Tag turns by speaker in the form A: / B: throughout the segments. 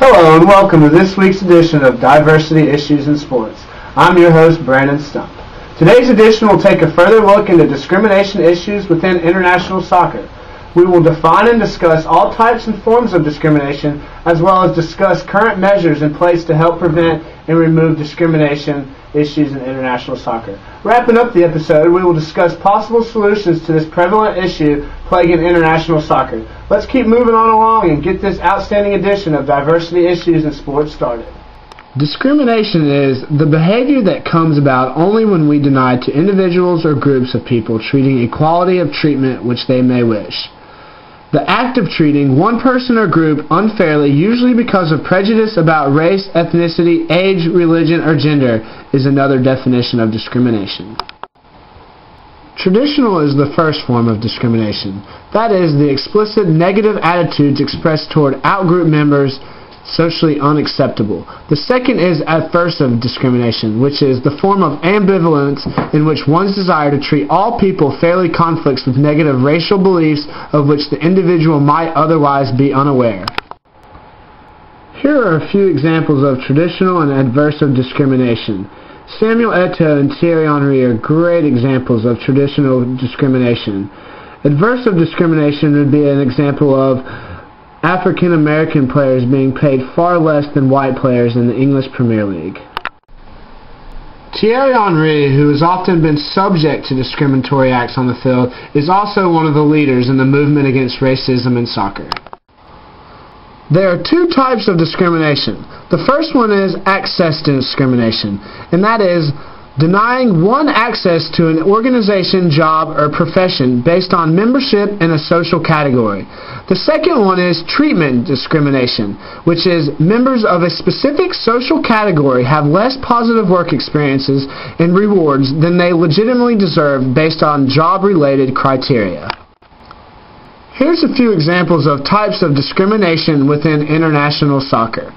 A: Hello and welcome to this week's edition of Diversity Issues in Sports. I'm your host, Brandon Stump. Today's edition will take a further look into discrimination issues within international soccer. We will define and discuss all types and forms of discrimination, as well as discuss current measures in place to help prevent and remove discrimination issues in international soccer. Wrapping up the episode, we will discuss possible solutions to this prevalent issue plaguing international soccer. Let's keep moving on along and get this outstanding edition of Diversity Issues in Sports started. Discrimination is the behavior that comes about only when we deny to individuals or groups of people treating equality of treatment which they may wish. The act of treating one person or group unfairly, usually because of prejudice about race, ethnicity, age, religion, or gender, is another definition of discrimination. Traditional is the first form of discrimination. That is, the explicit negative attitudes expressed toward out-group members, socially unacceptable. The second is aversive discrimination, which is the form of ambivalence in which one's desire to treat all people fairly conflicts with negative racial beliefs of which the individual might otherwise be unaware. Here are a few examples of traditional and aversive discrimination. Samuel Eto'o and Thierry Henry are great examples of traditional discrimination. Aversive discrimination would be an example of African American players being paid far less than white players in the English Premier League. Thierry Henry, who has often been subject to discriminatory acts on the field, is also one of the leaders in the movement against racism in soccer. There are two types of discrimination. The first one is access discrimination, and that is denying one access to an organization, job, or profession based on membership in a social category. The second one is treatment discrimination, which is members of a specific social category have less positive work experiences and rewards than they legitimately deserve based on job-related criteria. Here's a few examples of types of discrimination within international soccer.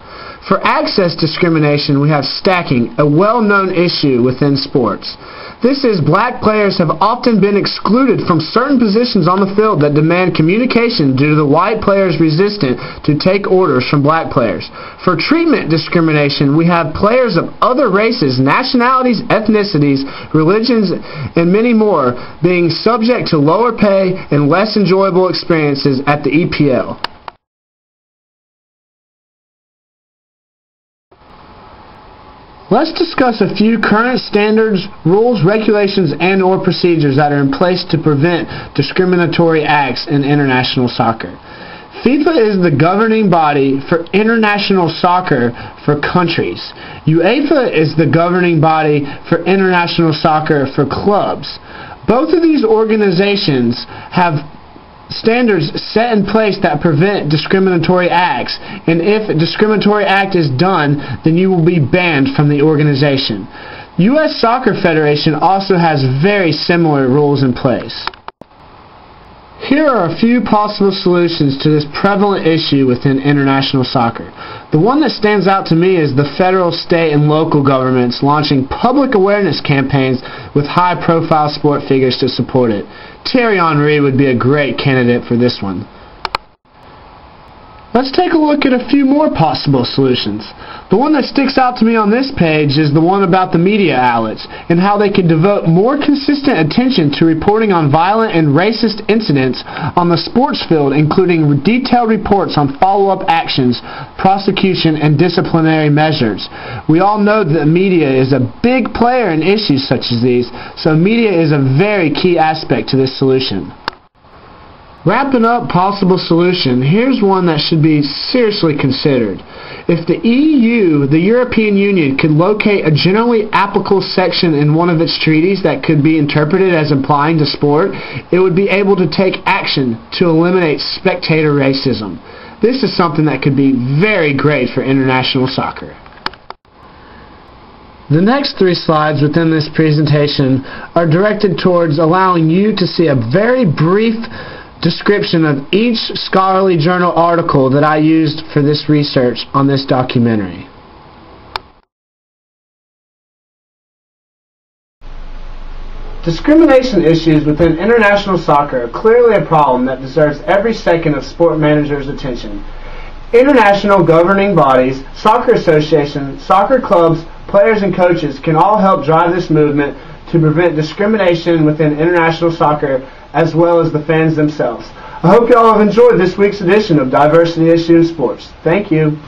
A: For access discrimination, we have stacking, a well-known issue within sports. This is black players have often been excluded from certain positions on the field that demand communication due to the white players resistant to take orders from black players. For treatment discrimination, we have players of other races, nationalities, ethnicities, religions, and many more being subject to lower pay and less enjoyable experiences at the EPL. Let's discuss a few current standards, rules, regulations, and/or procedures that are in place to prevent discriminatory acts in international soccer. FIFA is the governing body for international soccer for countries. UEFA is the governing body for international soccer for clubs. Both of these organizations have standards set in place that prevent discriminatory acts, and if a discriminatory act is done, then you will be banned from the organization. U.S. Soccer Federation also has very similar rules in place. Here are a few possible solutions to this prevalent issue within international soccer. The one that stands out to me is the federal, state, and local governments launching public awareness campaigns with high-profile sport figures to support it. Thierry Henry would be a great candidate for this one. Let's take a look at a few more possible solutions. The one that sticks out to me on this page is the one about the media outlets and how they could devote more consistent attention to reporting on violent and racist incidents on the sports field, including detailed reports on follow-up actions, prosecution, and disciplinary measures. We all know that the media is a big player in issues such as these, so media is a very key aspect to this solution. Wrapping up possible solution, here's one that should be seriously considered. If the EU, the European Union, could locate a generally applicable section in one of its treaties that could be interpreted as applying to sport, it would be able to take action to eliminate spectator racism. This is something that could be very great for international soccer. The next three slides within this presentation are directed towards allowing you to see a very brief description of each scholarly journal article that I used for this research on this documentary. Discrimination issues within international soccer are clearly a problem that deserves every second of sport managers' attention. International governing bodies, soccer associations, soccer clubs, players and coaches can all help drive this movement to prevent discrimination within international soccer as well as the fans themselves. I hope you all have enjoyed this week's edition of Diversity Issue in Sports. Thank you.